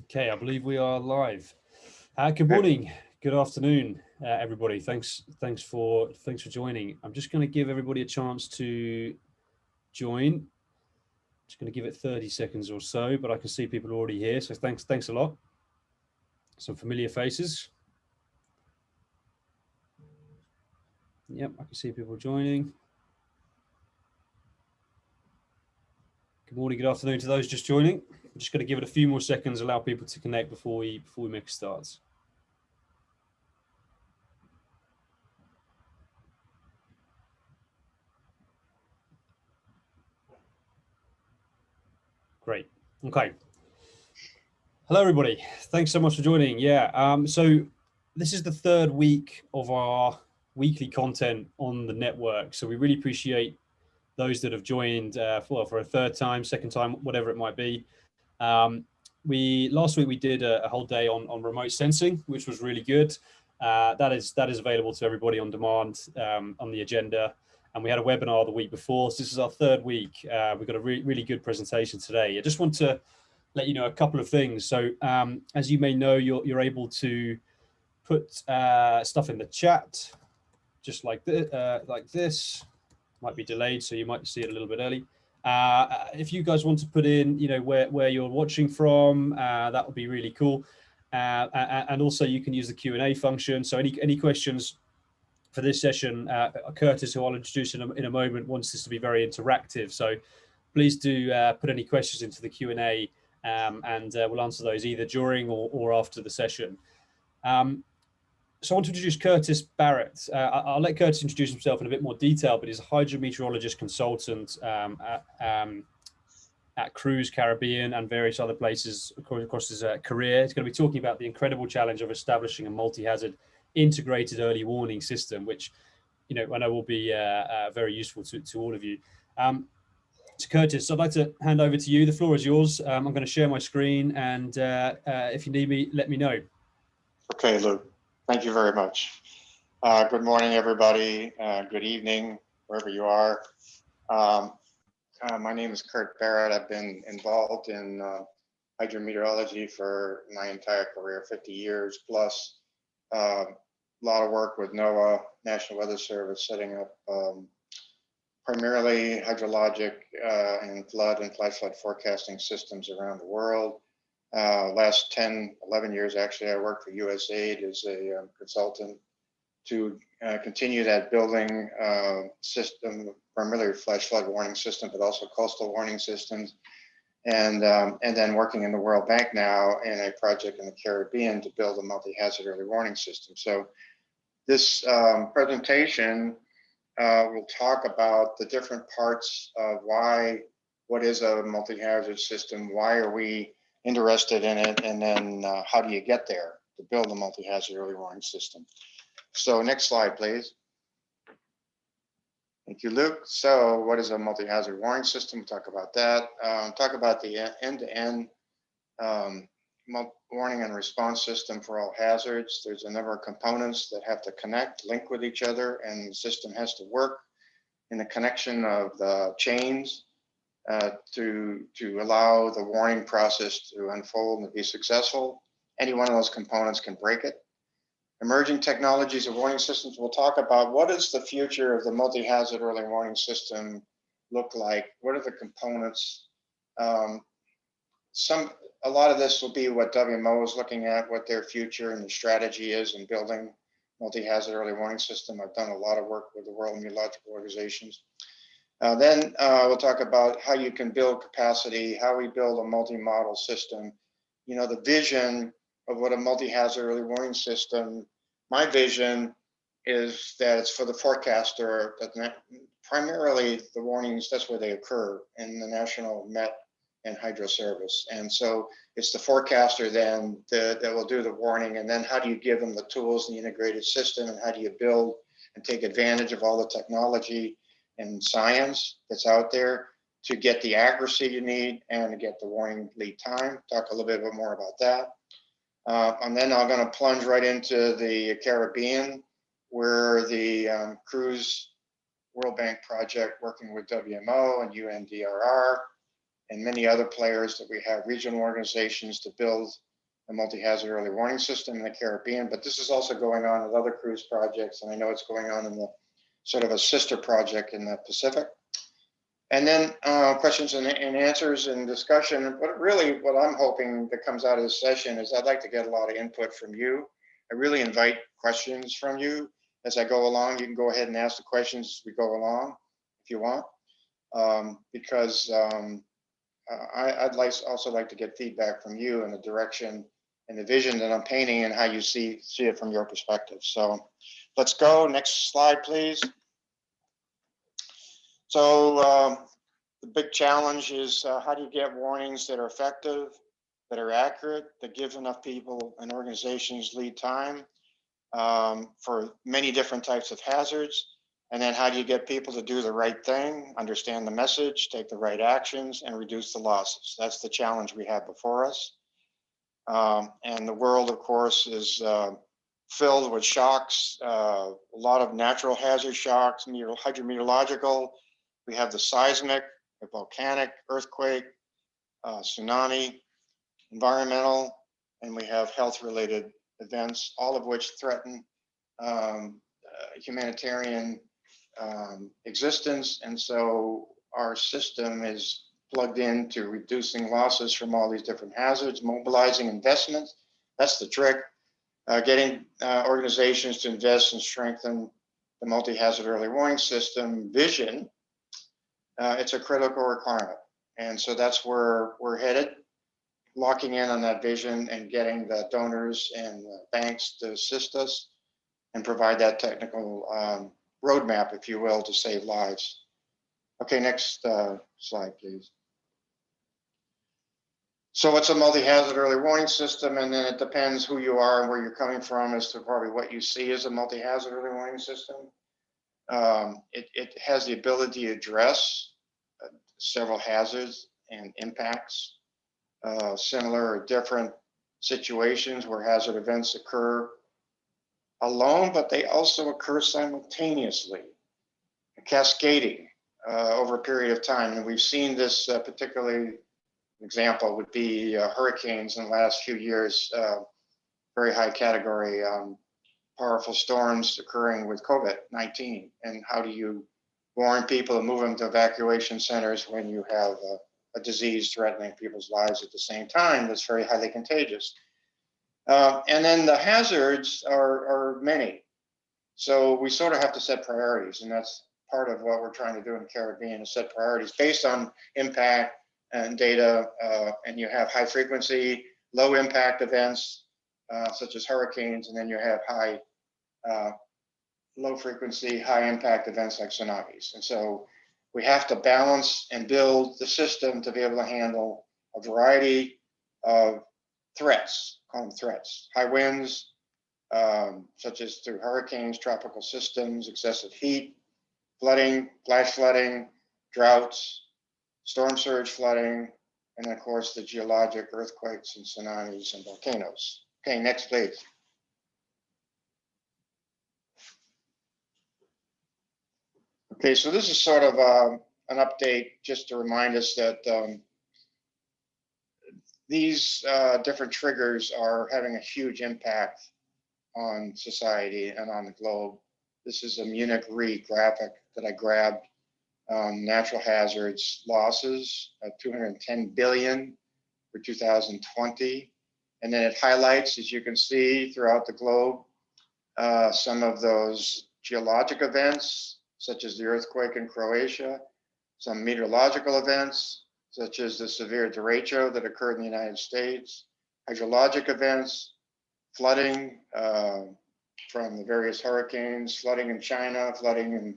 Okay, I believe we are live. Good Good. morning, good afternoon, everybody. Thanks for joining. I'm just going to give everybody a chance to join. Just going to give it 30 seconds or so, but I can see people are already here, so thanks a lot. Some familiar faces. Yep, I can see people joining. Good morning, good afternoon to those just joining. I'm just going to give it a few more seconds, allow people to connect before we make a start. Great. Okay. Hello, everybody. Thanks so much for joining. So this is the third week of our weekly content on the network. So we really appreciate those that have joined for a third time, second time, whatever it might be. Last week we did a whole day on remote sensing, which was really good. That is available to everybody on demand on the agenda. And we had a webinar the week before. So this is our third week. We've got a really good presentation today. I just want to let you know a couple of things. So as you may know, you're able to put stuff in the chat, just like this. Might be delayed, so you might see it a little bit early. If you guys want to put in, where you're watching from, that would be really cool. And also you can use the Q&A function. So any questions for this session, Curtis, who I'll introduce in a moment, wants this to be very interactive. So please do put any questions into the Q&A. And we'll answer those either during or after the session. So I want to introduce Curtis Barrett. I'll let Curtis introduce himself in a bit more detail, but he's a hydrometeorologist consultant at Cruise Caribbean and various other places across his career. He's going to be talking about the incredible challenge of establishing a multi-hazard integrated early warning system, which I know will be very useful to all of you. To Curtis, I'd like to hand over to you. The floor is yours. I'm going to share my screen, and if you need me, let me know. Okay, Luke. Thank you very much. Good morning, everybody. Good evening, wherever you are. My name is Kurt Barrett. I've been involved in hydrometeorology for my entire career, 50 years plus. A lot of work with NOAA, National Weather Service, setting up primarily hydrologic and flood and flash flood forecasting systems around the world. Last 10, 11 years, actually, I worked for USAID as a consultant to continue that building system, primarily flash flood warning system, but also coastal warning systems. And then working in the World Bank now in a project in the Caribbean to build a multi-hazard early warning system. So this presentation will talk about the different parts of what is a multi-hazard system, why are we interested in it, and then how do you get there to build a multi-hazard early warning system. So next slide, please. Thank you, Luke. So what is a multi-hazard warning system? We'll talk about that. Talk about the end-to-end warning and response system for all hazards. There's a number of components that have to connect, link with each other, and the system has to work in the connection of the chains to allow the warning process to unfold and be successful. Any one of those components can break it. Emerging technologies of warning systems, we'll talk about what is the future of the multi-hazard early warning system look like? What are the components? A lot of this will be what WMO is looking at, what their future and the strategy is in building multi-hazard early warning system. I've done a lot of work with the World Meteorological Organizations. Then we'll talk about how you can build capacity, how we build a multi-model system. The vision of what a multi-hazard early warning system, my vision is that it's for the forecaster, that primarily the warnings, that's where they occur in the National Met and Hydro Service. And so it's the forecaster then that will do the warning, and then how do you give them the tools and the integrated system, and how do you build and take advantage of all the technology and science that's out there to get the accuracy you need and to get the warning lead time. Talk a little bit more about that. And then I'm going to plunge right into the Caribbean, where the Cruise World Bank project working with WMO and UNDRR and many other players that we have, regional organizations to build a multi-hazard early warning system in the Caribbean. But this is also going on with other cruise projects, and I know it's going on in the sort of a sister project in the Pacific. And then questions and answers and discussion. But really what I'm hoping that comes out of this session is I'd like to get a lot of input from you. I really invite questions from you as I go along. You can go ahead and ask the questions as we go along if you want, because I'd also like to get feedback from you in the direction and the vision that I'm painting and how you see it from your perspective. So let's go. Next slide, please. So the big challenge is how do you get warnings that are effective, that are accurate, that give enough people and organizations lead time for many different types of hazards? And then how do you get people to do the right thing, understand the message, take the right actions, and reduce the losses? That's the challenge we have before us. And the world, of course, is filled with shocks, a lot of natural hazard shocks, hydrometeorological. We have the seismic, the volcanic, earthquake, tsunami, environmental, and we have health-related events, all of which threaten humanitarian existence. And so our system is plugged into reducing losses from all these different hazards, mobilizing investments. That's the trick. Getting organizations to invest and strengthen the multi-hazard early warning system vision. It's a critical requirement. And so that's where we're headed, locking in on that vision and getting the donors and banks to assist us and provide that technical roadmap, if you will, to save lives. Okay, next slide, please. So what's a multi-hazard early warning system? And then it depends who you are and where you're coming from as to probably what you see as a multi-hazard early warning system. It has the ability to address several hazards and impacts, similar or different situations where hazard events occur alone, but they also occur simultaneously, cascading over a period of time. And we've seen this particularly, example would be hurricanes in the last few years, very high category, powerful storms occurring with COVID-19. And how do you warn people and move them to evacuation centers when you have a disease threatening people's lives at the same time that's very highly contagious? And then the hazards are many. So we sort of have to set priorities, and that's part of what we're trying to do in the Caribbean, is set priorities based on impact and data. And you have high frequency, low impact events, such as hurricanes, and then you have low frequency, high impact events like tsunamis. And so we have to balance and build the system to be able to handle a variety of threats, call them threats, high winds, such as through hurricanes, tropical systems, excessive heat, flooding, flash flooding, droughts, storm surge flooding, and of course the geologic earthquakes and tsunamis and volcanoes. Okay, next please. Okay, so this is sort of an update just to remind us that these different triggers are having a huge impact on society and on the globe. This is a Munich Re graphic that I grabbed. Natural hazards losses of 210 billion for 2020. And then it highlights, as you can see throughout the globe, some of those geologic events, such as the earthquake in Croatia, some meteorological events, such as the severe derecho that occurred in the United States, hydrologic events, flooding from the various hurricanes, flooding in China, flooding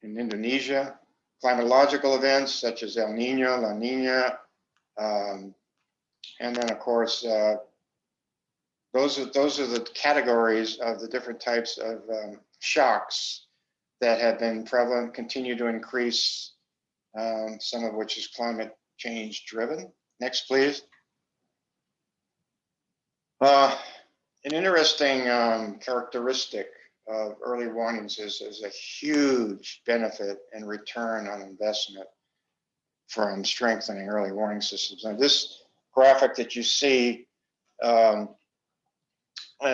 in Indonesia, climatological events such as El Nino, La Nina, and then of course, those are the categories of the different types of shocks that have been prevalent, continue to increase, some of which is climate change driven. Next, please. An interesting characteristic of early warnings is a huge benefit and return on investment from strengthening early warning systems. Now, this graphic that you see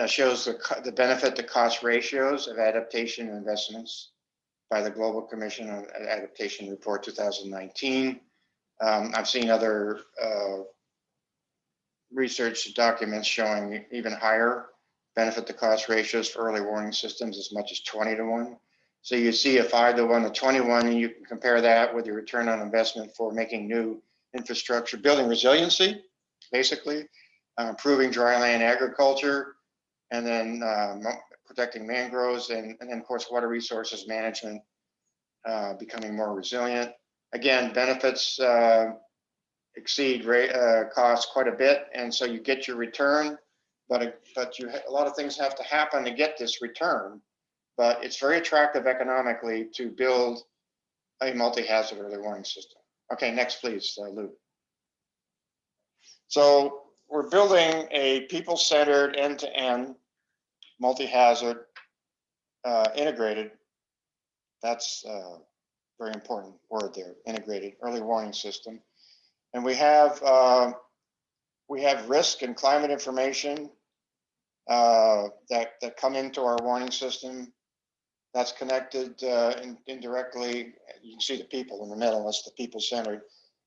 shows the benefit to cost ratios of adaptation investments by the Global Commission on Adaptation Report 2019. I've seen other research documents showing even higher benefit to cost ratios for early warning systems, as much as 20-to-1. So you see a 5-to-1 to 20-to-1, and you can compare that with your return on investment for making new infrastructure, building resiliency, basically, improving dryland agriculture, and then protecting mangroves, and then of course water resources management, becoming more resilient. Again, benefits exceed costs quite a bit, and so you get your return, but a lot of things have to happen to get this return. But it's very attractive economically to build a multi-hazard early warning system. Okay, next please, Lou. So we're building a people-centered, end-to-end, multi-hazard, integrated, that's a very important word there, integrated early warning system. And we have risk and climate information that come into our warning system. That's connected indirectly. You can see the people in the middle, that's the people-centered.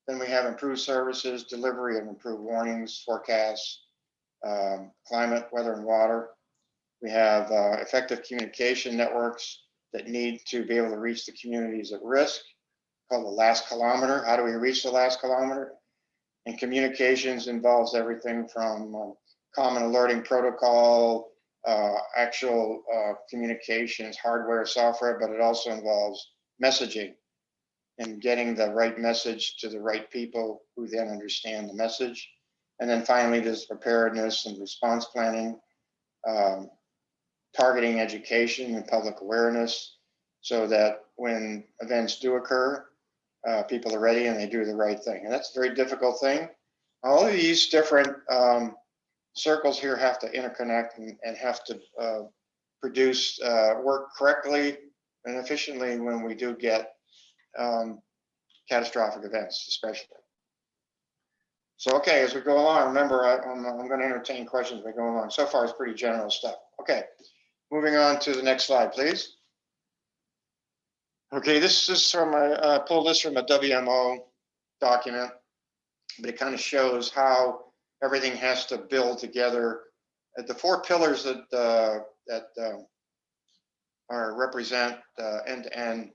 Then we have improved services, delivery of improved warnings, forecasts, climate, weather, and water. We have effective communication networks that need to be able to reach the communities at risk, called the last kilometer. How do we reach the last kilometer? And communications involves everything from common alerting protocol, actual communications, hardware, software, but it also involves messaging and getting the right message to the right people who then understand the message. And then finally, there's preparedness and response planning, targeting education and public awareness, so that when events do occur, people are ready and they do the right thing. And that's a very difficult thing. All of these different circles here have to interconnect and have to produce, work correctly and efficiently when we do get catastrophic events, especially. So, okay, as we go along, remember, I'm going to entertain questions as we go along. So far, it's pretty general stuff. Okay, moving on to the next slide, please. Okay, this is from I pulled this from a WMO document, but it kind of shows how everything has to build together. The four pillars that represent end-to-end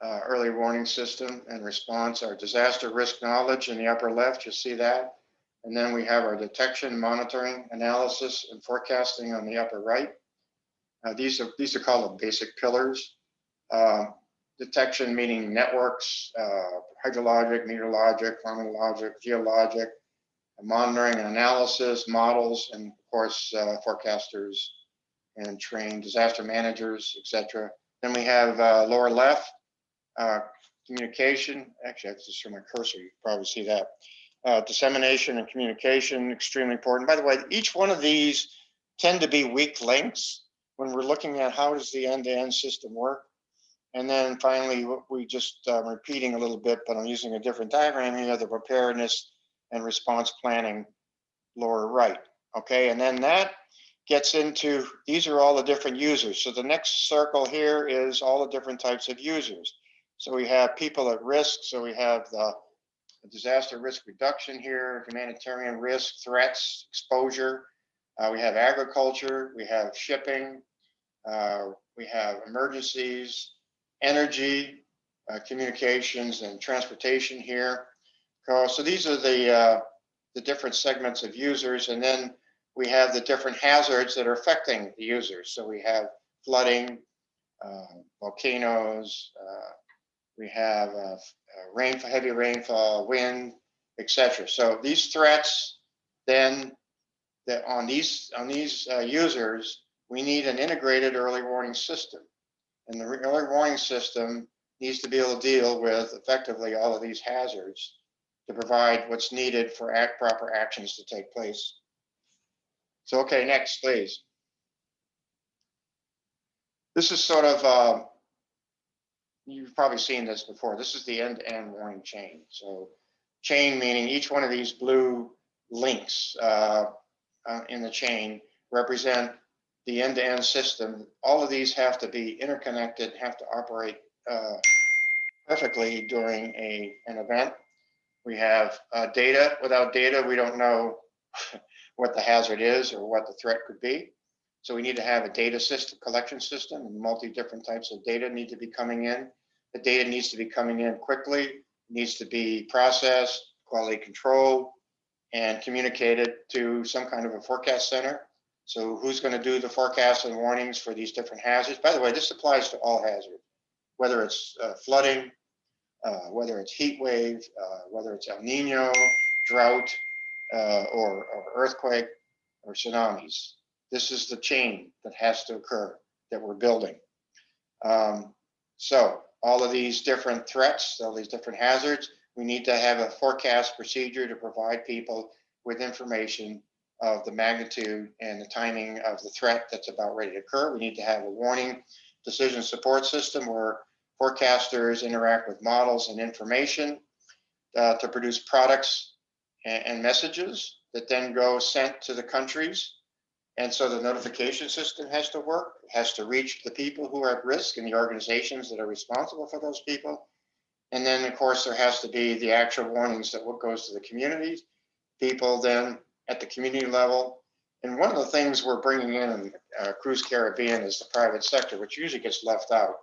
early warning system and response are disaster risk knowledge in the upper left, you see that. And then we have our detection, monitoring, analysis, and forecasting on the upper right. These are called the basic pillars. Detection meaning networks, hydrologic, meteorologic, climatologic, geologic, monitoring and analysis, models, and of course forecasters and trained disaster managers, etc. Then we have lower left, communication. Actually, I have to show my cursor, you can probably see that. Dissemination and communication, extremely important. By the way, each one of these tend to be weak links when we're looking at how does the end-to-end system work. And then finally, we just repeating a little bit, but I'm using a different diagram here, the preparedness and response planning, lower right. Okay, and then that gets into, these are all the different users. So the next circle here is all the different types of users. So we have people at risk. So we have the disaster risk reduction here, humanitarian risk, threats, exposure. We have agriculture, we have shipping, we have emergencies, energy, communications, and transportation here. So these are the different segments of users, and then we have the different hazards that are affecting the users. So we have flooding, volcanoes, we have heavy rainfall, wind, etc. So these threats, then on these users, we need an integrated early warning system. And the early warning system needs to be able to deal with effectively all of these hazards to provide what's needed for proper actions to take place. So, okay, next, please. This is sort of you've probably seen this before. This is the end-to-end warning chain. So chain meaning each one of these blue links in the chain represent the end-to-end system. All of these have to be interconnected, have to operate perfectly during an event. We have data. Without data, we don't know what the hazard is or what the threat could be. So we need to have a data system, collection system, and different types of data need to be coming in. The data needs to be coming in quickly, needs to be processed, quality controlled, and communicated to some kind of a forecast center. So who's going to do the forecasts and warnings for these different hazards? By the way, this applies to all hazards, whether it's flooding, whether it's heat wave, whether it's El Nino, drought, or earthquake, or tsunamis. This is the chain that has to occur that we're building. So all of these different threats, all these different hazards, we need to have a forecast procedure to provide people with information of the magnitude and the timing of the threat that's about ready to occur. We need to have a warning decision support system where forecasters interact with models and information to produce products and messages that then go sent to the countries. And so the notification system has to work. It has to reach the people who are at risk and the organizations that are responsible for those people. And then, of course, there has to be the actual warnings that what goes to the communities, people then at the community level. And one of the things we're bringing in Cruise Caribbean is the private sector, which usually gets left out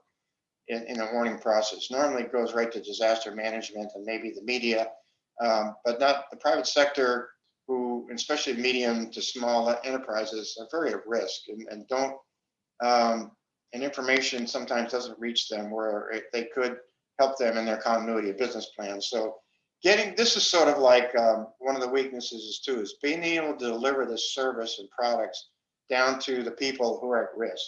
in a warning process. Normally it goes right to disaster management and maybe the media, but not the private sector, who, especially medium to small enterprises, are very at risk and don't, and information sometimes doesn't reach them where they could help them in their continuity of business plans. So this is sort of like one of the weaknesses is being able to deliver this service and products down to the people who are at risk,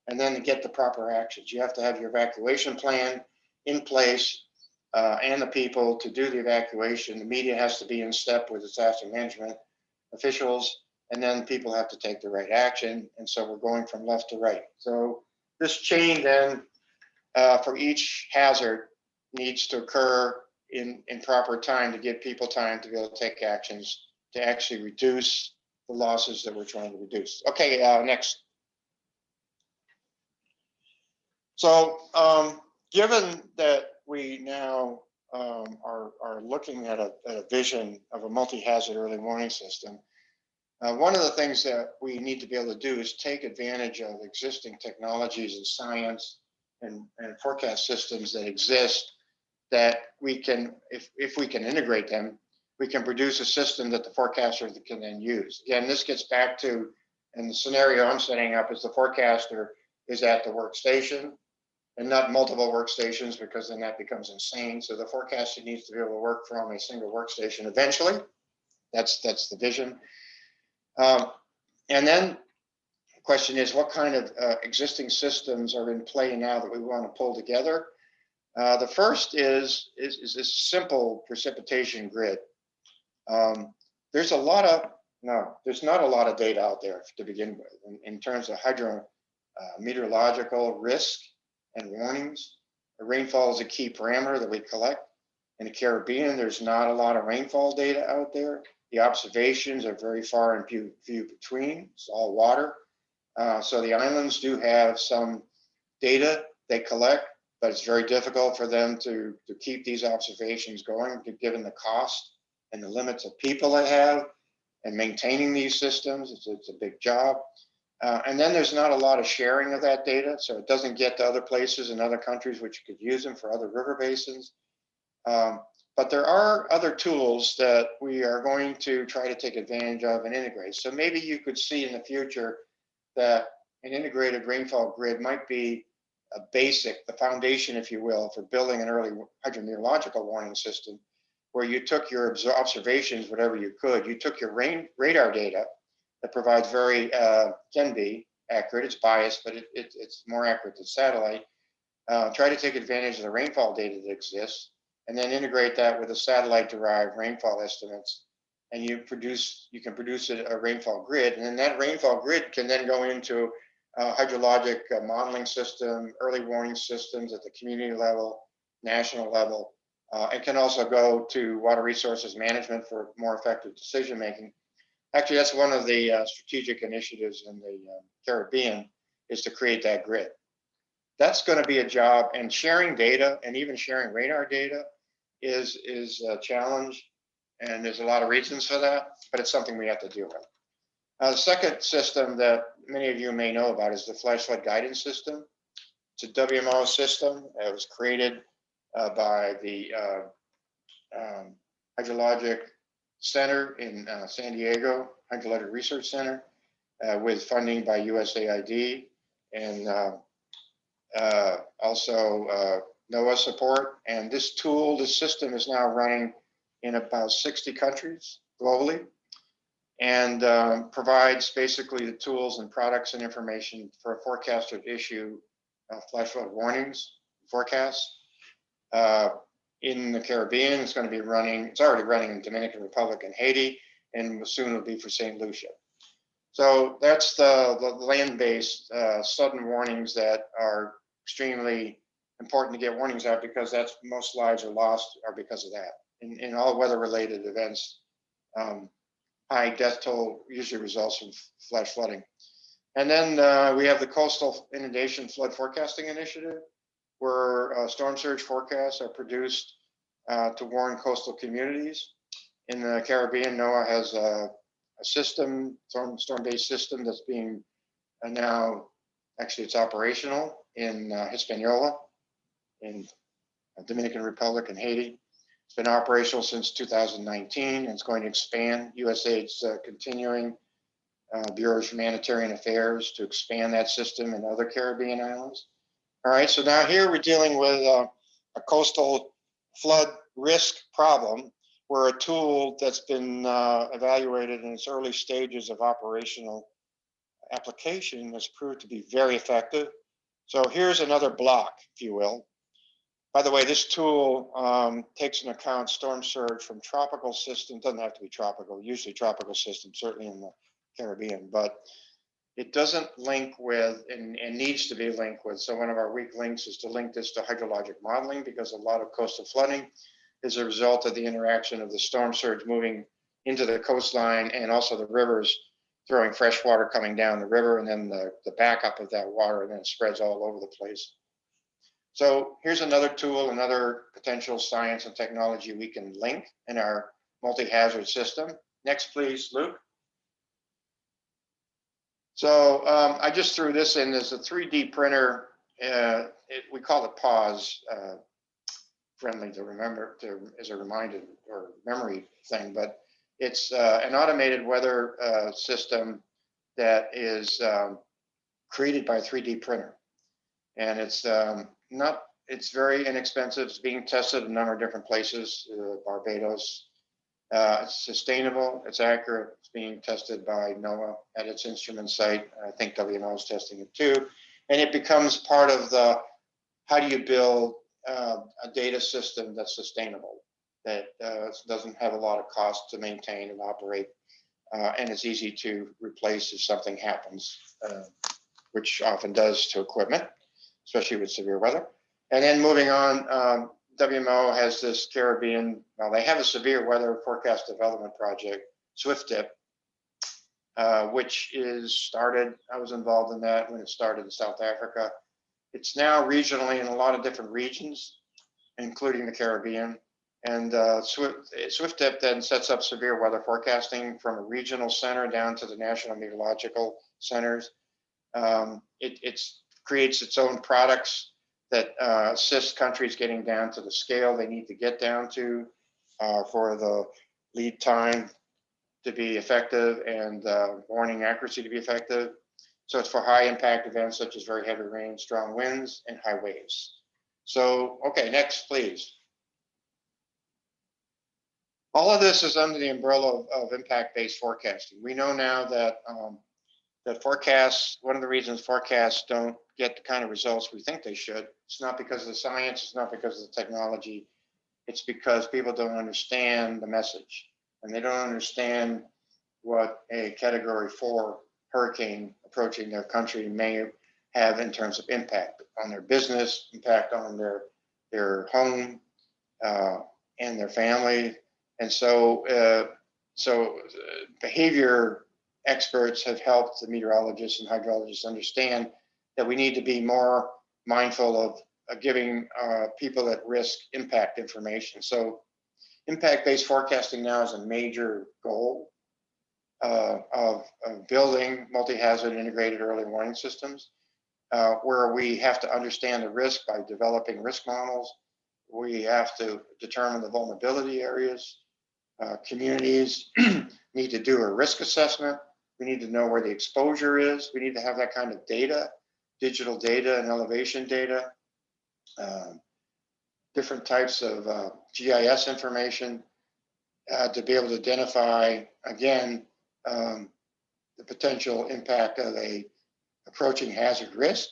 and then to get the proper actions. You have to have your evacuation plan in place and the people to do the evacuation. The media has to be in step with disaster management officials, and then people have to take the right action. And so we're going from left to right. So this chain then for each hazard needs to occur in proper time to give people time to be able to take actions to actually reduce the losses that we're trying to reduce. Okay, next. So given that we now are looking at a vision of a multi-hazard early warning system, one of the things that we need to be able to do is take advantage of existing technologies and science and forecast systems that exist, that we can, if we can integrate them, we can produce a system that the forecaster can then use. Again, this gets back to, and the scenario I'm setting up is the forecaster is at the workstation and not multiple workstations, because then that becomes insane. So the forecaster needs to be able to work from a single workstation eventually. That's the vision. And then the question is, what kind of existing systems are in play now that we want to pull together? The first is this simple precipitation grid. There's not a lot of data out there to begin with in terms of meteorological risk and warnings. The rainfall is a key parameter that we collect. In the Caribbean, there's not a lot of rainfall data out there. The observations are very far and few between. It's all water. So the islands do have some data they collect, but it's very difficult for them to keep these observations going, given the cost and the limits of people they have and maintaining these systems. It's a big job. And then there's not a lot of sharing of that data, so it doesn't get to other places in other countries which could use them for other river basins. But there are other tools that we are going to try to take advantage of and integrate. So maybe you could see in the future that an integrated rainfall grid might be a basic, the foundation, if you will, for building an early hydrometeorological warning system, where you took your observations, whatever you could, you took your radar data that provides can be accurate, it's biased, but it's more accurate than satellite. Try to take advantage of the rainfall data that exists, and then integrate that with the satellite-derived rainfall estimates, and you can produce a rainfall grid, and then that rainfall grid can then go into hydrologic modeling system, early warning systems at the community level, national level. It can also go to water resources management for more effective decision making. Actually, that's one of the strategic initiatives in the Caribbean, is to create that grid. That's going to be a job, and sharing data and even sharing radar data is a challenge, and there's a lot of reasons for that, but it's something we have to deal with. The second system that many of you may know about is the flash flood guidance system. It's a WMO system that was created by the Hydrologic Center in San Diego, Hydrologic Research Center, with funding by USAID and also NOAA support. And this tool, this system is now running in about 60 countries globally, and provides basically the tools and products and information for a forecaster to issue flash flood warnings, forecasts. In the Caribbean, it's going to be running, it's already running in Dominican Republic and Haiti, and soon it'll be for St. Lucia. So that's the land-based sudden warnings that are extremely important to get warnings out, because that's most lives are lost are because of that. In all weather-related events, high death toll usually results from flash flooding. And then we have the Coastal Inundation Flood Forecasting Initiative, where storm surge forecasts are produced to warn coastal communities. In the Caribbean, NOAA has a system, storm-based system that's being now, actually it's operational in Hispaniola, in Dominican Republic and Haiti. It's been operational since 2019, and it's going to expand. USAID's continuing Bureau of Humanitarian Affairs to expand that system in other Caribbean islands. All right, so now here we're dealing with a coastal flood risk problem, where a tool that's been evaluated in its early stages of operational application has proved to be very effective. So here's another block, if you will. By the way, this tool takes into account storm surge from tropical systems. Doesn't have to be tropical, usually tropical systems, certainly in the Caribbean, but it doesn't link with, and needs to be linked with. So one of our weak links is to link this to hydrologic modeling, because a lot of coastal flooding is a result of the interaction of the storm surge moving into the coastline, and also the rivers throwing fresh water coming down the river, and then the backup of that water, and then it spreads all over the place. So here's another tool, another potential science and technology we can link in our multi-hazard system. Next, please, Luke. So I just threw this in as a 3D printer. We call it PAWS, friendly to remember, as a reminder or memory thing, but it's an automated weather system that is created by a 3D printer. And it's it's very inexpensive. It's being tested in a number of different places, Barbados. It's sustainable, it's accurate, it's being tested by NOAA at its instrument site. I think WMO is testing it too. And it becomes part of the, how do you build a data system that's sustainable, that doesn't have a lot of cost to maintain and operate, and it's easy to replace if something happens, which often does to equipment, especially with severe weather. And then moving on, WMO has this Caribbean, well, they have a severe weather forecast development project, SWIFT-DIP, which is started, I was involved in that when it started in South Africa. It's now regionally in a lot of different regions, including the Caribbean. And SWIFT-DIP then sets up severe weather forecasting from a regional center down to the national meteorological centers. It creates its own products that assist countries getting down to the scale they need to get down to for the lead time to be effective and warning accuracy to be effective. So it's for high impact events such as very heavy rain, strong winds, and high waves. So, okay, next, please. All of this is under the umbrella of impact-based forecasting. We know now that that forecasts, one of the reasons forecasts don't get the kind of results we think they should, it's not because of the science, it's not because of the technology, it's because people don't understand the message, and they don't understand what a Category 4 hurricane approaching their country may have in terms of impact on their business, impact on their home and their family. And so, behavior experts have helped the meteorologists and hydrologists understand that we need to be more mindful of giving people at risk impact information. So impact-based forecasting now is a major goal of building multi-hazard integrated early warning systems, where we have to understand the risk by developing risk models. We have to determine the vulnerability areas. Communities need to do a risk assessment. We need to know where the exposure is. We need to have that kind of data, digital data and elevation data, different types of GIS information to be able to identify, again, the potential impact of a approaching hazard risk.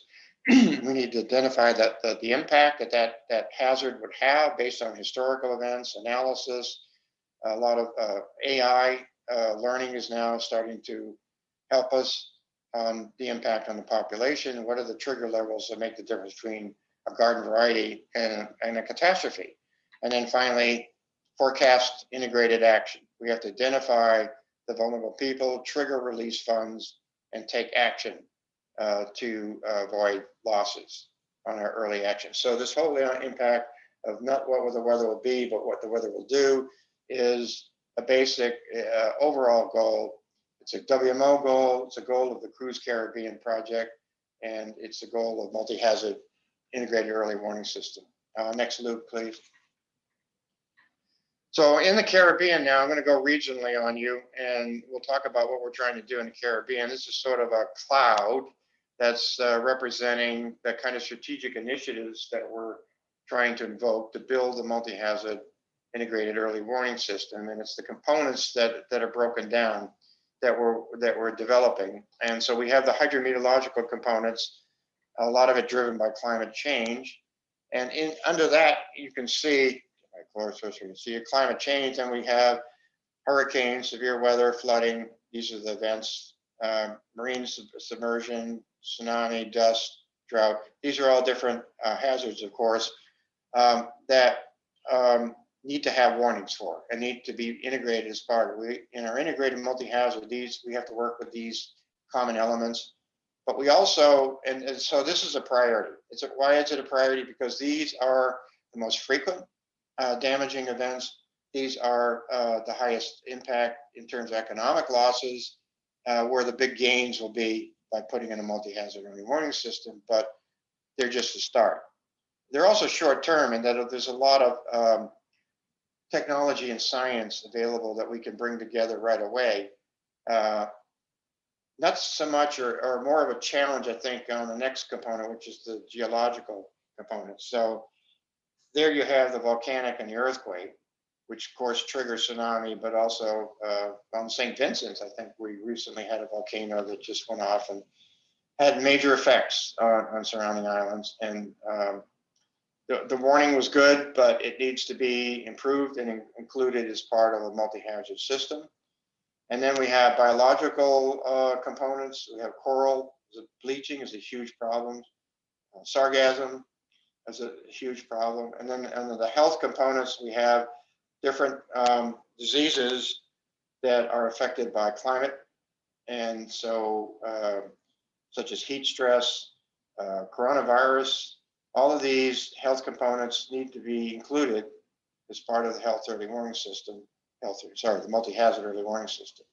We need to identify that the impact that hazard would have based on historical events, analysis. A lot of AI learning is now starting to help us on the impact on the population. What are the trigger levels that make the difference between a garden variety and a catastrophe? And then finally, forecast integrated action. We have to identify the vulnerable people, trigger release funds, and take action to avoid losses on our early action. So this whole impact of not what the weather will be, but what the weather will do is a basic overall goal. It's a WMO goal, it's a goal of the Cruise Caribbean project, and it's a goal of multi-hazard integrated early warning system. Next, Luke, please. So in the Caribbean now, I'm going to go regionally on you, and we'll talk about what we're trying to do in the Caribbean. This is sort of a cloud that's representing the kind of strategic initiatives that we're trying to invoke to build a multi-hazard integrated early warning system. And it's the components that are broken down that we're developing. And so we have the hydrometeorological components, a lot of it driven by climate change. And under that, you can see, so you can see climate change, and we have hurricanes, severe weather, flooding. These are the events, marine submersion, tsunami, dust, drought. These are all different hazards, of course, that need to have warnings for and need to be integrated as part of it. In our integrated multi-hazard, we have to work with these common elements. But we also, and so this is a priority. Why is it a priority? Because these are the most frequent damaging events. These are the highest impact in terms of economic losses, where the big gains will be by putting in a multi-hazard early warning system, but they're just a start. They're also short-term in that there's a lot of technology and science available that we can bring together right away. Not so much, or more of a challenge, I think, on the next component, which is the geological component. So there you have the volcanic and the earthquake, which of course triggers tsunami, but also on St. Vincent's, I think we recently had a volcano that just went off and had major effects on surrounding islands. And the warning was good, but it needs to be improved and included as part of a multi-hazard system. And then we have biological components. We have coral. Bleaching is a huge problem. Sargassum is a huge problem. And then under the health components, we have different diseases that are affected by climate. And so, such as heat stress, coronavirus, all of these health components need to be included as part of the health early warning system, the multi-hazard early warning system.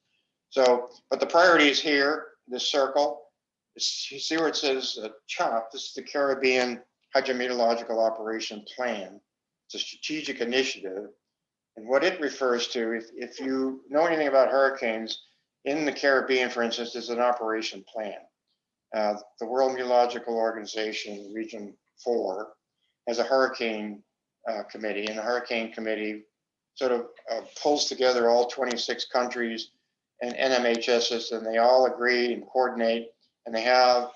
So, but the priority is here, this circle. You see where it says CHOP, this is the Caribbean Hydrometeorological Operation Plan. It's a strategic initiative. And what it refers to, if you know anything about hurricanes, in the Caribbean, for instance, is an operation plan. The World Meteorological Organization, Region 4, has a hurricane committee, and the hurricane committee sort of pulls together all 26 countries and NMHSs, and they all agree and coordinate, and they have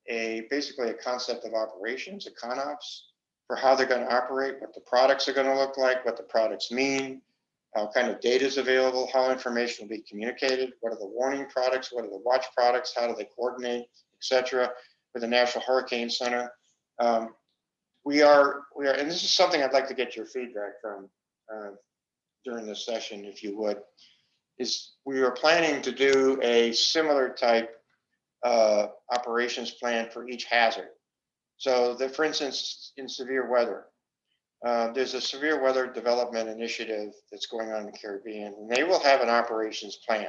basically a concept of operations, a CONOPS, for how they're going to operate, what the products are going to look like, what the products mean, How kind of data is available, how information will be communicated, what are the warning products, what are the watch products, how do they coordinate, etc. with the National Hurricane Center. We are, and this is something I'd like to get your feedback from during this session, if you would, is we are planning to do a similar type operations plan for each hazard. So that, for instance, in severe weather, there's a severe weather development initiative that's going on in the Caribbean, and they will have an operations plan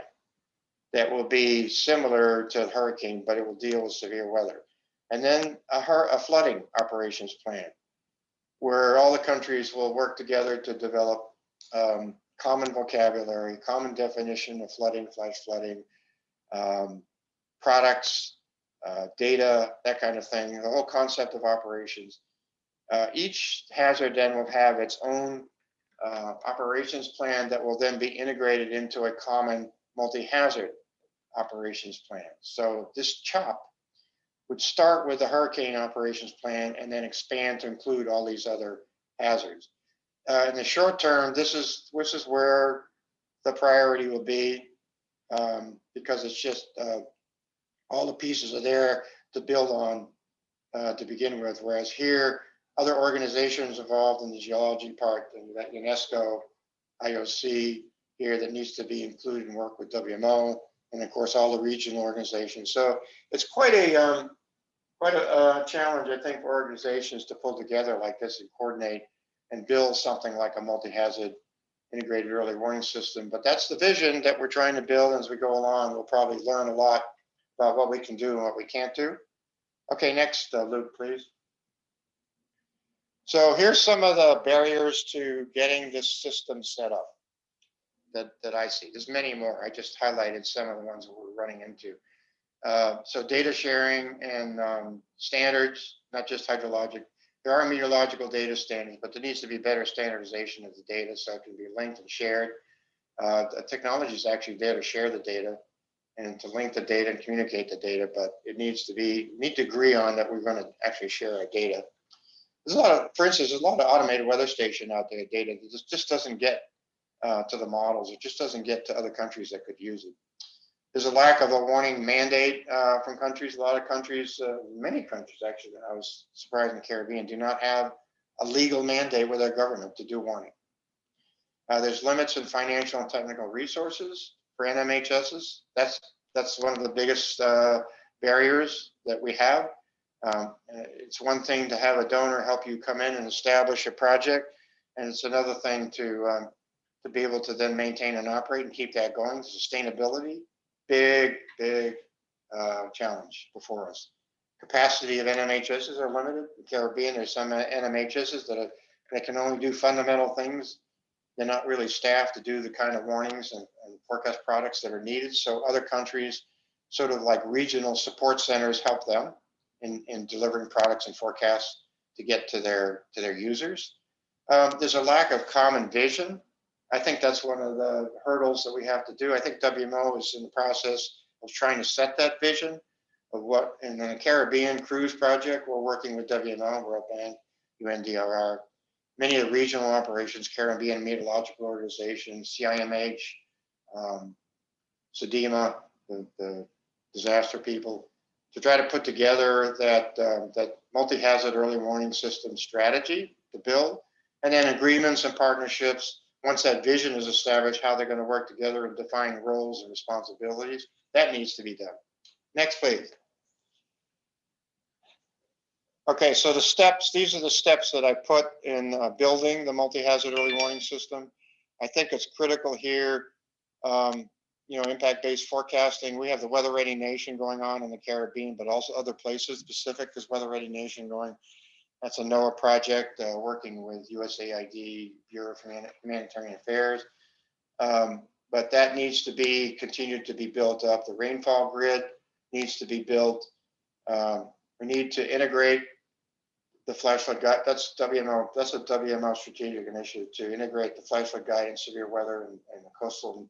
that will be similar to a hurricane, but it will deal with severe weather. And then a flooding operations plan, where all the countries will work together to develop common vocabulary, common definition of flooding, flash flooding, products, data, that kind of thing, the whole concept of operations. Each hazard then will have its own operations plan that will then be integrated into a common multi-hazard operations plan. So this CHOP would start with the hurricane operations plan and then expand to include all these other hazards. In the short term, this is where the priority will be, because it's just all the pieces are there to build on to begin with. Whereas here, other organizations involved in the geology part, and that UNESCO, IOC here that needs to be included and work with WMO, and of course all the regional organizations. So it's quite a challenge, I think, for organizations to pull together like this and coordinate and build something like a multi-hazard integrated early warning system. But that's the vision that we're trying to build. As we go along, we'll probably learn a lot about what we can do and what we can't do. Okay, next, Luke, please. So here's some of the barriers to getting this system set up that I see. There's many more. I just highlighted some of the ones that we're running into. So data sharing and standards, not just hydrologic. There are meteorological data standards, but there needs to be better standardization of the data so it can be linked and shared. The technology is actually there to share the data and to link the data and communicate the data, but it needs to be, we need to agree on that we're going to actually share our data. There's a lot of, for instance, there's a lot of automated weather station out there data that just doesn't get to the models. It just doesn't get to other countries that could use it. There's a lack of a warning mandate from countries. A lot of countries, many countries actually, I was surprised in the Caribbean, do not have a legal mandate with their government to do warning. There's limits in financial and technical resources for NMHSs. That's one of the biggest barriers that we have. It's one thing to have a donor help you come in and establish a project, and it's another thing to be able to then maintain and operate and keep that going. Sustainability, big challenge before us. Capacity of NMHSs are limited. In the Caribbean, there's some NMHSs that can only do fundamental things. They're not really staffed to do the kind of warnings and forecast products that are needed. So other countries, sort of like regional support centers, help them in delivering products and forecasts to get to their users. There's a lack of common vision. I think that's one of the hurdles that we have to do. I think WMO is in the process of trying to set that vision of what, in the Caribbean cruise project, we're working with WMO, World Bank, UNDRR, many of the regional operations, Caribbean Meteorological Organization, CIMH, SEDEMA, the disaster people, to try to put together that multi-hazard early warning system strategy to build, and then agreements and partnerships. Once that vision is established, how they're going to work together and define roles and responsibilities, that needs to be done. Next, please. Okay, so the steps, these are the steps that I put in building the multi-hazard early warning system. I think it's critical here, impact-based forecasting. We have the Weather Ready Nation going on in the Caribbean, but also other places. Pacific is Weather Ready Nation going. That's a NOAA project working with USAID, Bureau of Humanitarian Affairs. But that needs to be continued to be built up. The rainfall grid needs to be built. We need to integrate the flash flood guide. That's WMO. That's a WMO strategic initiative to integrate the flash flood guide and severe weather and the coastal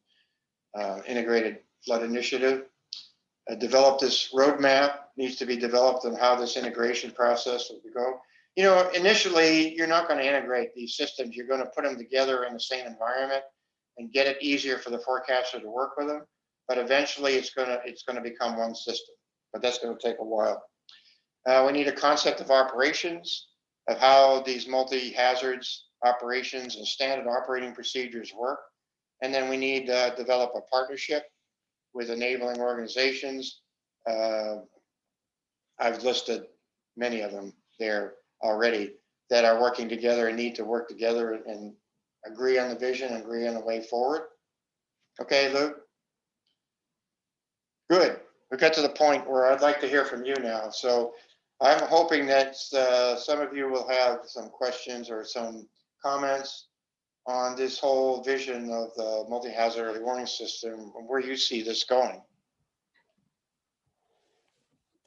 integrated flood initiative. Develop this roadmap, needs to be developed on how this integration process will go. Initially, you're not going to integrate these systems. You're going to put them together in the same environment. and get it easier for the forecaster to work with them. But eventually it's gonna become one system, but that's gonna take a while. We need a concept of operations, of how these multi-hazards operations and standard operating procedures work. And then we need to develop a partnership with enabling organizations. I've listed many of them there already that are working together and need to work together and agree on the vision, agree on the way forward. Okay, Luke? Good. We got to the point where I'd like to hear from you now. So I'm hoping that some of you will have some questions or some comments on this whole vision of the multi-hazard early warning system and where you see this going.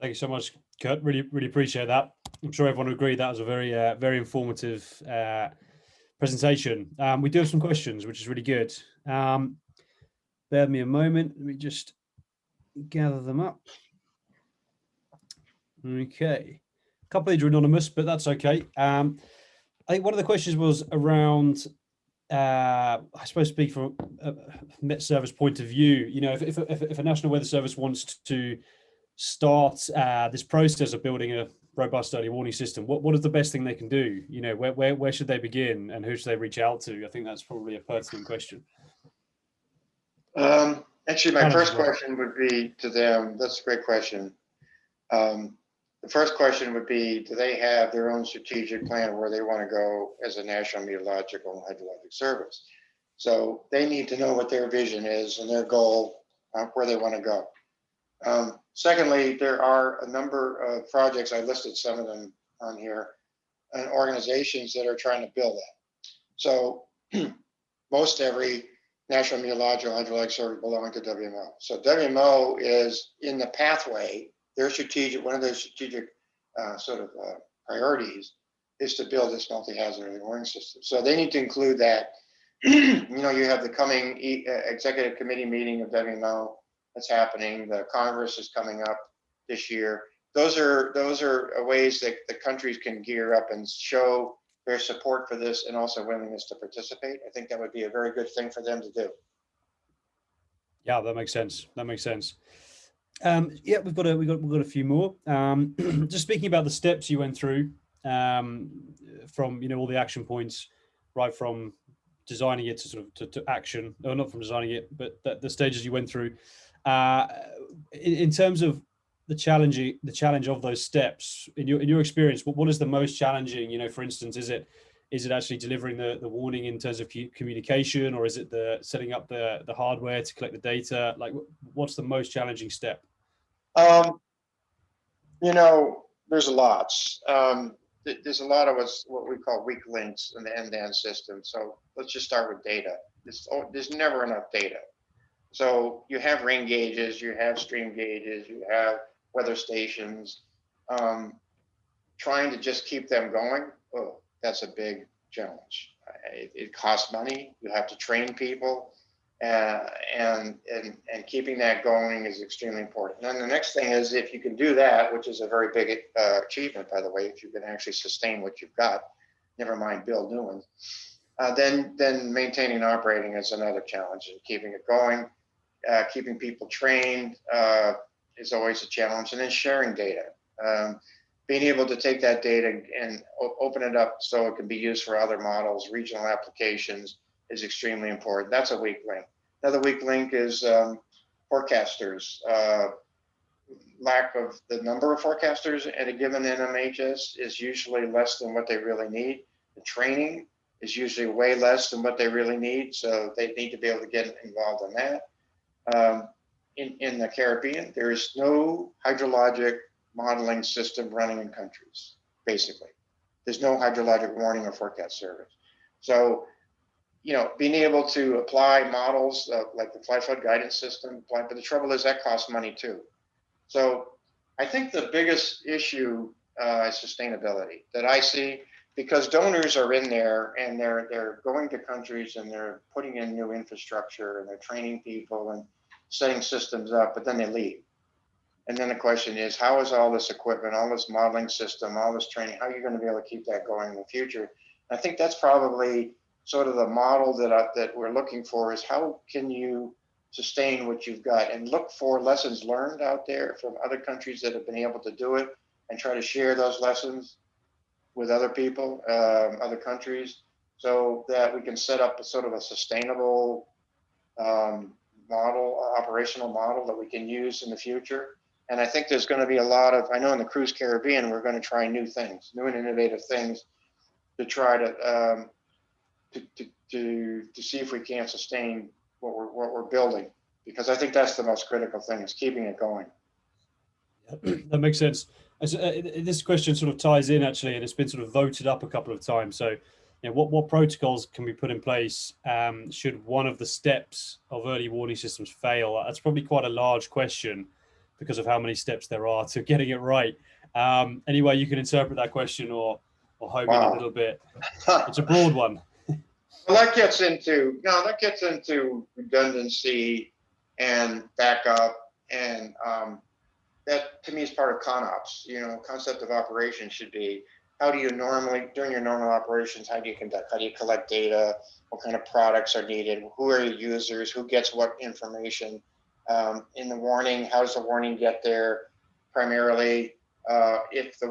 Thank you so much, Kurt. Really appreciate that. I'm sure everyone will agree that was a very informative presentation. We do have some questions, which is really good. Bear with me a moment. Let me just gather them up. Okay. A couple of these are anonymous, but that's okay. I think one of the questions was around, I suppose, speak from a Met Service point of view. You know, if a National Weather Service wants to start this process of building a robust early warning system, what is the best thing they can do? You know, where should they begin and who should they reach out to? I think that's probably a pertinent question. Actually, my first question would be to them. That's a great question. The first question would be, do they have their own strategic plan where they want to go as a National Meteorological and Hydrologic Service? So they need to know what their vision is and their goal, where they want to go. Secondly, there are a number of projects, I listed some of them on here, and organizations that are trying to build that. So most every National Meteorological and Hydrologic Service belonging to WMO. So WMO is in the pathway. Their strategic, one of their strategic priorities is to build this multi-hazard early warning system. So they need to include that. You know, you have the coming executive committee meeting of WMO that's happening. The Congress is coming up this year. Those are ways that the countries can gear up and show their support for this and also willingness to participate. I think that would be a very good thing for them to do. Yeah, that makes sense. That makes sense. Yeah, we've got a few more. Just speaking about the steps you went through, from all the action points, right from designing it to sort of to action, or not from designing it, but the stages you went through. In terms of the challenge of those steps, in your experience, what is the most challenging? For instance, is it actually delivering the warning in terms of communication, or is it the setting up the hardware to collect the data? Like, what's the most challenging step? There's lots. There's a lot of what we call weak links in the end-to-end system. So let's just start with data. There's never enough data. So you have rain gauges, you have stream gauges, you have weather stations. Trying to just keep them going, that's a big challenge. It costs money. You have to train people, and keeping that going is extremely important. And then the next thing is, if you can do that, which is a very big achievement, by the way, if you can actually sustain what you've got, never mind build new ones, then maintaining and operating is another challenge, and keeping it going, keeping people trained is always a challenge, and then sharing data. Being able to take that data and open it up so it can be used for other models, regional applications, is extremely important. That's a weak link. Another weak link is forecasters. Lack of the number of forecasters at a given NMHS is usually less than what they really need. The training is usually way less than what they really need, so they need to be able to get involved in that. In the Caribbean, there is no hydrologic modeling system running in countries, basically. There's no hydrologic warning or forecast service. So, being able to apply models like the flash flood guidance system, but the trouble is that costs money too. So I think the biggest issue is sustainability that I see, because donors are in there and they're going to countries and they're putting in new infrastructure and they're training people and setting systems up, but then they leave. And then the question is, how is all this equipment, all this modeling system, all this training, how are you going to be able to keep that going in the future? I think that's probably sort of the model that we're looking for is how can you sustain what you've got and look for lessons learned out there from other countries that have been able to do it and try to share those lessons with other people, other countries, so that we can set up a sort of a sustainable operational model that we can use in the future. And I think there's going to be a lot of, I know in the Cruise Caribbean, we're going to try new things, new and innovative things to try to see if we can sustain what we're building, because I think that's the most critical thing, is keeping it going. That makes sense. This question sort of ties in actually, and it's been sort of voted up a couple of times. So, what protocols can we put in place should one of the steps of early warning systems fail? That's probably quite a large question because of how many steps there are to getting it right. Anyway, you can interpret that question or home in a little bit. It's a broad one. Well, that gets into redundancy and backup, and that to me is part of ConOps. Concept of operation should be, how do you normally, during your normal operations, how do you conduct, how do you collect data, what kind of products are needed, who are your users, who gets what information, in the warning, how does the warning get there primarily, if the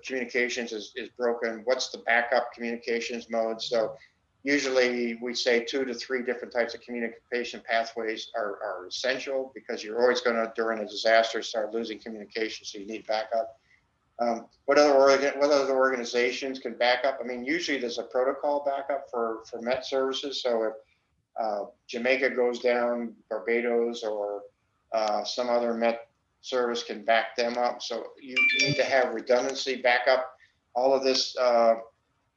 communications is broken, what's the backup communications mode? So usually we say 2 to 3 different types of communication pathways are essential, because you're always going to, during a disaster, start losing communication, so you need backup. What other organizations can back up? I mean, usually there's a protocol backup for Met services. So if Jamaica goes down, Barbados, or some other Met service can back them up. So you need to have redundancy backup. All of this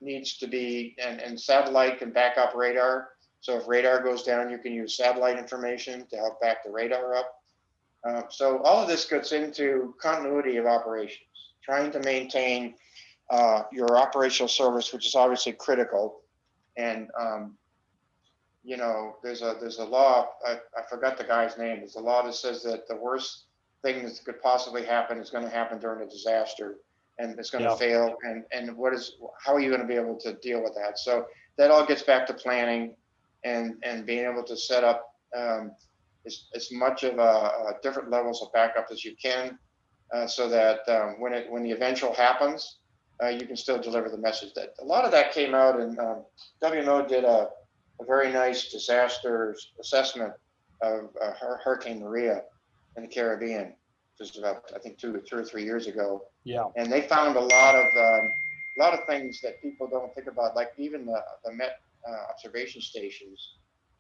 needs to be, and satellite can back up radar. So if radar goes down, you can use satellite information to help back the radar up. So all of this gets into continuity of operations, trying to maintain your operational service, which is obviously critical. And there's a law, I forgot the guy's name. There's a law that says that the worst thing that could possibly happen is going to happen during a disaster, and it's going to fail. And how are you going to be able to deal with that? So that all gets back to planning and being able to set up as much of different levels of backup as you can, so that when the eventual happens, you can still deliver the message. That a lot of that came out, and WMO did a very nice disaster assessment of Hurricane Maria in the Caribbean, which was about, I think, 2 or 3 years ago. Yeah. And they found a lot of things that people don't think about, like even the Met observation stations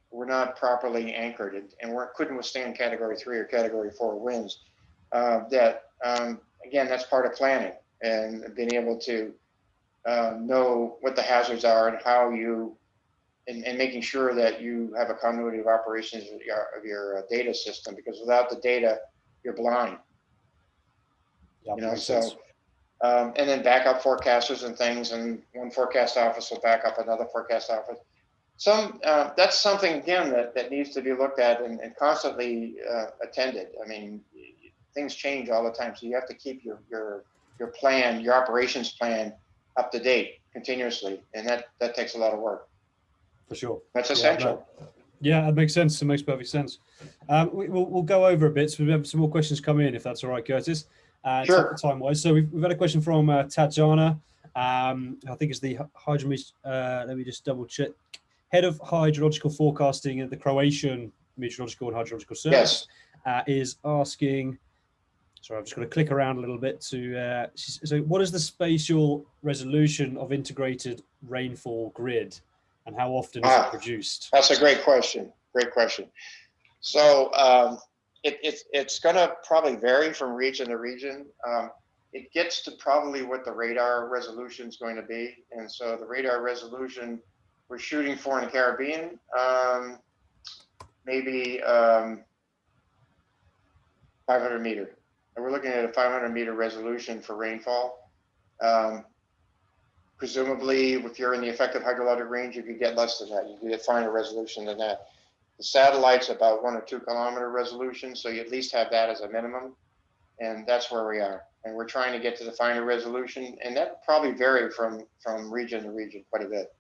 were not properly anchored and couldn't withstand Category 3 or Category 4 winds. Again, that's part of planning and being able to know what the hazards are and how and making sure that you have a continuity of operations of your data system, because without the data, you're blind. And then backup forecasters and things, and one forecast office will back up another forecast office. That's something, again, that needs to be looked at and constantly attended. I mean, things change all the time, so you have to keep your plan, your operations plan, up to date continuously, and that takes a lot of work. For sure. That's essential. Yeah, that makes sense. It makes perfect sense. We'll go over a bit, so we have some more questions come in, if that's all right, Curtis. Sure. Time-wise. So we've had a question from Tatjana. I think it's the let me just double check. Head of hydrological forecasting at the Croatian Meteorological and Hydrological Service. Yes. Is asking, sorry, I'm just going to click around a little bit to, so what is the spatial resolution of integrated rainfall grid, and how often is it produced? That's a great question. Great question. So it's going to probably vary from region to region. It gets to probably what the radar resolution is going to be. And so the radar resolution we're shooting for in the Caribbean, maybe 500 meter. And we're looking at a 500 meter resolution for rainfall. Presumably, if you're in the effective hydrologic range, you could get less than that. You could get finer resolution than that. The satellite's about 1 or 2 kilometer resolution, so you at least have that as a minimum. And that's where we are. And we're trying to get to the finer resolution, and that probably vary from region to region quite a bit.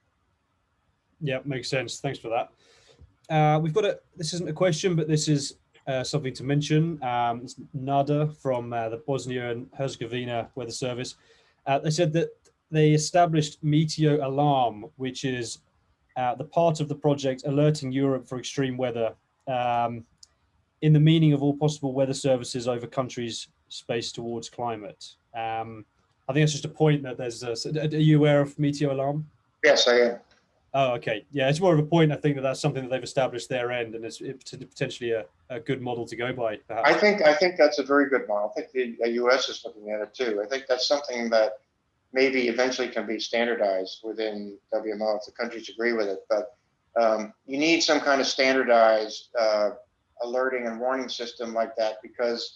Yeah, makes sense. Thanks for that. We've got this isn't a question, but this is something to mention. It's Nada from the Bosnia and Herzegovina Weather Service. They said that they established Meteor Alarm, which is the part of the project alerting Europe for extreme weather, in the meaning of all possible weather services over countries' space towards climate. I think it's just a point that there's. Are you aware of Meteor Alarm? Yes, I am. Oh, okay. Yeah, it's more of a point. I think that that's something that they've established their end, and it's potentially a good model to go by, perhaps. I think that's a very good model. I think the U.S. is looking at it too. I think that's something that maybe eventually can be standardized within WMO if the countries agree with it. But you need some kind of standardized alerting and warning system like that, because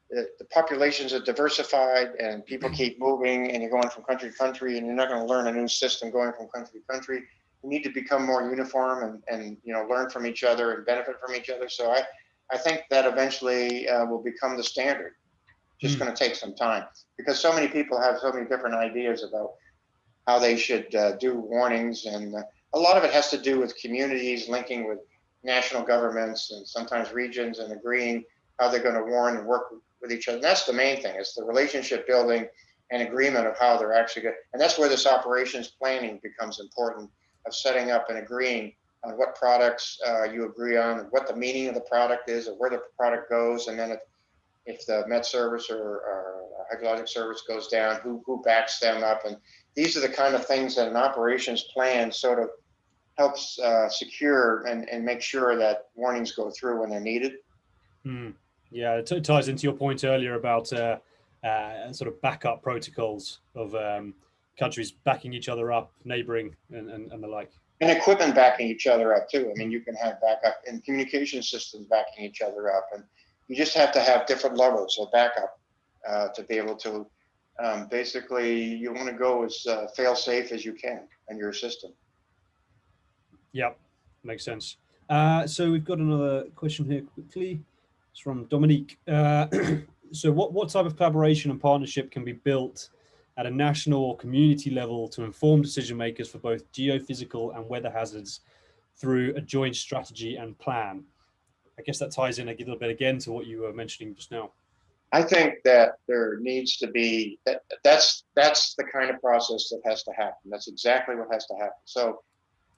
the populations are diversified and people keep moving, and you're going from country to country, and you're not going to learn a new system going from country to country. You need to become more uniform and learn from each other and benefit from each other. So I think that eventually will become the standard. Just going to take some time, because so many people have so many different ideas about how they should do warnings, and a lot of it has to do with communities linking with national governments and sometimes regions and agreeing how they're going to warn and work with each other. And that's the main thing. It's the relationship building and agreement of how they're actually going. And that's where this operations planning becomes important, of setting up and agreeing on what products you agree on, what the meaning of the product is, or where the product goes, and then if the Met service or hydrologic service goes down, who backs them up. And these are the kind of things that an operations plan sort of helps secure and make sure that warnings go through when they're needed. Yeah, it ties into your point earlier about sort of backup protocols of countries backing each other up, neighboring, and the like. And equipment backing each other up too. I mean, you can have backup and communication systems backing each other up, and you just have to have different levels of backup to be able to. Basically, you want to go as fail-safe as you can in your system. Yep, makes sense. So we've got another question here quickly. It's from Dominique. So what type of collaboration and partnership can be built at a national or community level to inform decision makers for both geophysical and weather hazards through a joint strategy and plan? I guess that ties in a little bit again to what you were mentioning just now. I think that there needs to be, that's the kind of process that has to happen. That's exactly what has to happen. So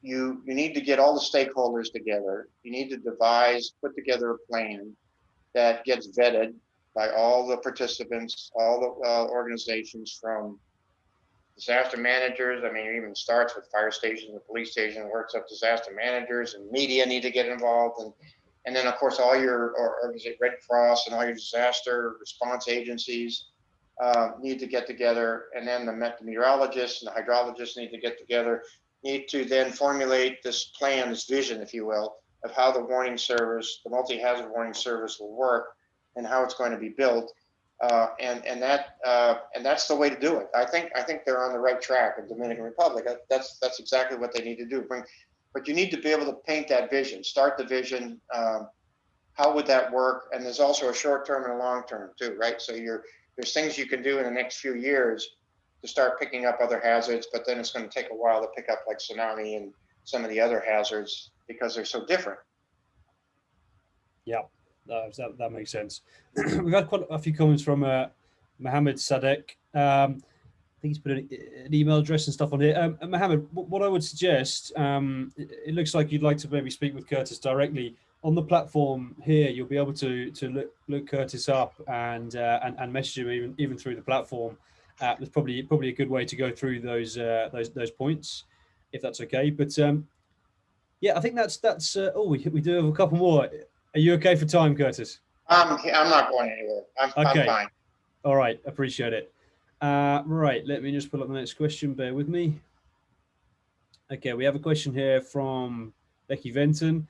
you need to get all the stakeholders together. You need to put together a plan that gets vetted by all the participants, all the organizations, from disaster managers. I mean, it even starts with fire stations and police stations, works up disaster managers, and media need to get involved. And then, of course, all your Red Cross and all your disaster response agencies need to get together. And then the meteorologists and the hydrologists need to get together, need to then formulate this plan, this vision, if you will, of how the warning service, the multi-hazard warning service, will work and how it's going to be built. And that's the way to do it. I think they're on the right track in Dominican Republic. That's exactly what they need to do. But you need to be able to paint that vision, start the vision. How would that work? And there's also a short term and a long term too, right? So there's things you can do in the next few years to start picking up other hazards, but then it's going to take a while to pick up like tsunami and some of the other hazards because they're so different. Yeah, that makes sense. We've had quite a few comments from Mohammed Sadek. I think he's put an email address and stuff on here. Mohammed, what I would suggest, it looks like you'd like to maybe speak with Curtis directly. On the platform here, you'll be able to look Curtis up and message him even through the platform. There's probably a good way to go through those points, if that's okay. But yeah, I think that's. Oh, we do have a couple more. Are you okay for time, Curtis? I'm not going anywhere. I'm fine. All right, appreciate it. Right, let me just pull up the next question. Bear with me. Okay, we have a question here from Becky Venton.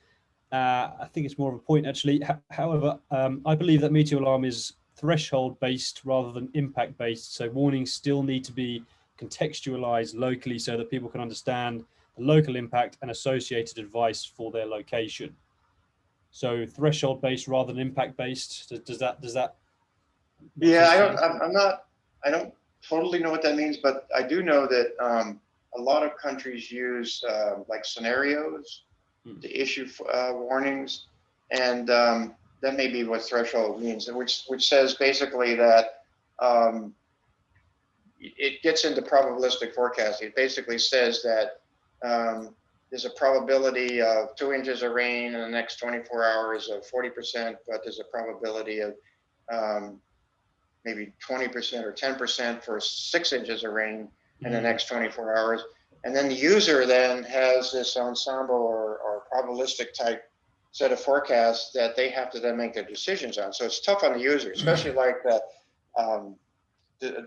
I think it's more of a point, actually. However, I believe that Meteor Alarm is threshold-based rather than impact-based, so warnings still need to be contextualized locally so that people can understand the local impact and associated advice for their location. So threshold-based rather than impact-based. Does that? Yeah, I don't totally know what that means, but I do know that a lot of countries use like scenarios to issue warnings, and that may be what threshold means, which says basically that it gets into probabilistic forecasting. It basically says that there's a probability of 2 inches of rain in the next 24 hours of 40%, but there's a probability of maybe 20% or 10% for 6 inches of rain in the next 24 hours. And then the user then has this ensemble or probabilistic type set of forecasts that they have to then make their decisions on. So it's tough on the user, especially like the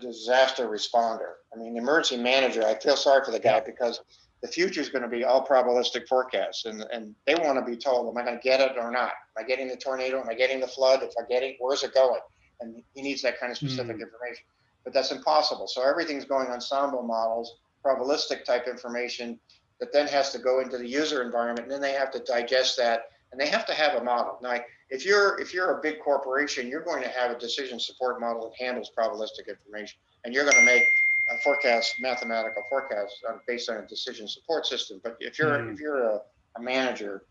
disaster responder. I mean, the emergency manager, I feel sorry for the guy because the future is going to be all probabilistic forecasts, and they want to be told, am I going to get it or not? Am I getting the tornado? Am I getting the flood? If I get it, where's it going? And he needs that kind of specific information, but that's impossible. So everything's going ensemble models, probabilistic type information that then has to go into the user environment, and then they have to digest that, and they have to have a model. Now, if you're a big corporation, you're going to have a decision support model that handles probabilistic information, and you're going to make a forecast, mathematical forecast based on a decision support system. But if you're a manager,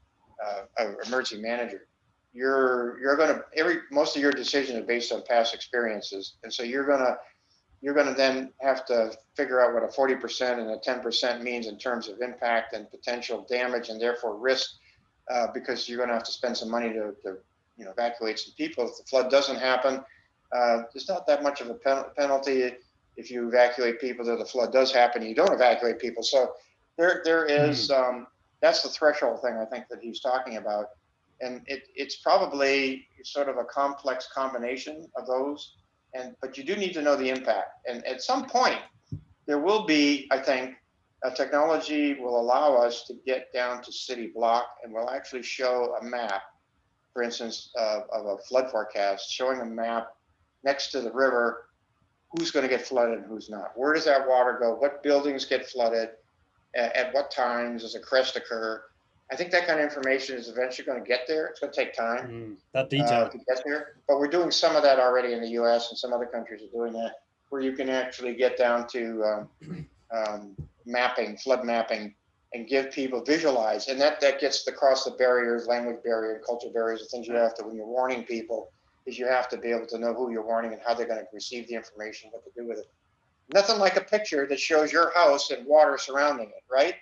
an emergency manager, you're going to most of your decisions are based on past experiences, and so you're going to then have to figure out what a 40% and a 10% means in terms of impact and potential damage, and therefore risk, because you're going to have to spend some money to evacuate some people. If the flood doesn't happen, there's not that much of a penalty if you evacuate people. That the flood does happen, you don't evacuate people. So there is that's the threshold thing I think that he's talking about, and it's probably sort of a complex combination of those. But you do need to know the impact. And at some point, there will be, I think, a technology will allow us to get down to city block, and will actually show a map, for instance, of a flood forecast, showing a map next to the river, who's going to get flooded and who's not. Where does that water go? What buildings get flooded? At what times does a crest occur? I think that kind of information is eventually going to get there. It's going to take time that detail to get there. But we're doing some of that already in the U.S. and some other countries are doing that, where you can actually get down to mapping, flood mapping, and give people visualize. And that gets across the barriers, language barrier, cultural barriers, the things you have to, when you're warning people, is you have to be able to know who you're warning and how they're going to receive the information, what to do with it. Nothing like a picture that shows your house and water surrounding it, right?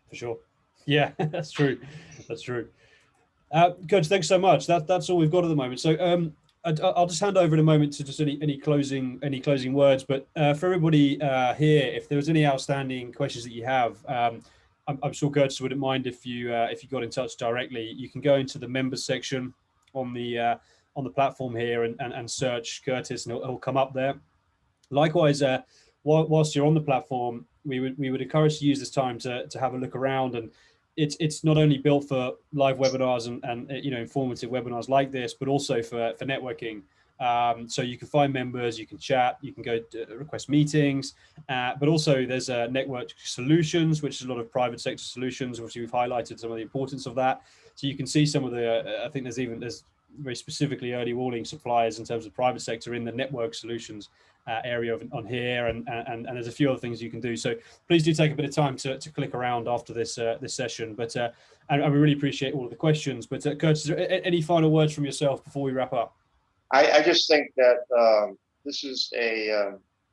For sure. Yeah, that's true. That's true. Coach, thanks so much. That's all we've got at the moment. So I'll just hand over in a moment to just any closing words. But for everybody here, if there was any outstanding questions that you have, I'm sure Curtis wouldn't mind if you got in touch directly. You can go into the members section on the platform here and search Curtis, and he'll come up there. Likewise, whilst you're on the platform, we would encourage you to use this time to have a look around. And it's not only built for live webinars and informative webinars like this, but also for networking. So you can find members, you can chat, you can go to request meetings, but also there's network solutions, which is a lot of private sector solutions. Obviously, we've highlighted some of the importance of that. So you can see some of the, I think there's very specifically early warning suppliers in terms of private sector in the network solutions area on here, and there's a few other things you can do. So please do take a bit of time to click around after this session. But and we really appreciate all of the questions. But Curtis, is there any final words from yourself before we wrap up? I just think that this is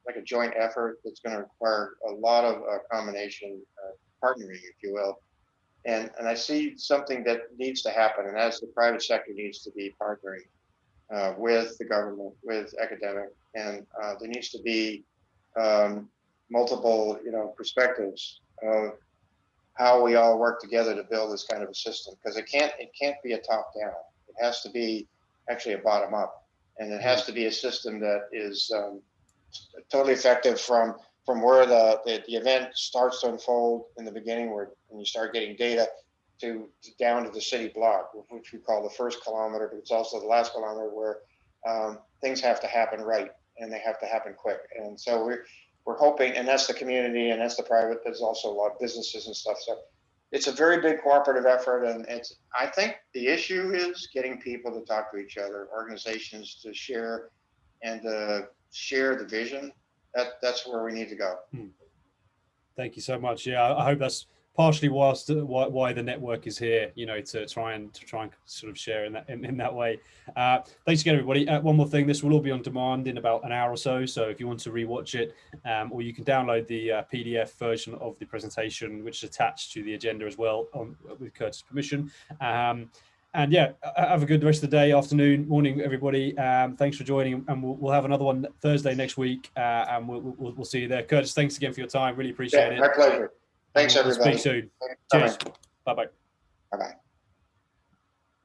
like a joint effort that's going to require a lot of combination partnering, if you will. And I see something that needs to happen, and that's the private sector needs to be partnering with the government, with academic, and there needs to be multiple, perspectives of how we all work together to build this kind of a system, because it can't be a top down. It has to be actually a bottom up, and it has to be a system that is totally effective from where the event starts to unfold in the beginning, when you start getting data, to down to the city block, which we call the first kilometer, but it's also the last kilometer, where things have to happen right, and they have to happen quick. And so we're hoping, and that's the community, and that's the private, there's also a lot of businesses and stuff. So it's a very big cooperative effort, and I think the issue is getting people to talk to each other, organizations to share and to share the vision. That's where we need to go. Thank you so much. Yeah, I hope that's partially why the network is here, you know, to try and sort of share in that way. Thanks again, everybody. One more thing, this will all be on demand in about an hour or so. So if you want to rewatch it, or you can download the PDF version of the presentation, which is attached to the agenda as well, with Curtis' permission. And yeah, have a good rest of the day, afternoon, morning, everybody. Thanks for joining, and we'll have another one Thursday next week, and we'll see you there. Curtis, thanks again for your time. Really appreciate it. My pleasure. Thanks, everybody. Speak soon. Cheers. Bye-bye. Bye-bye.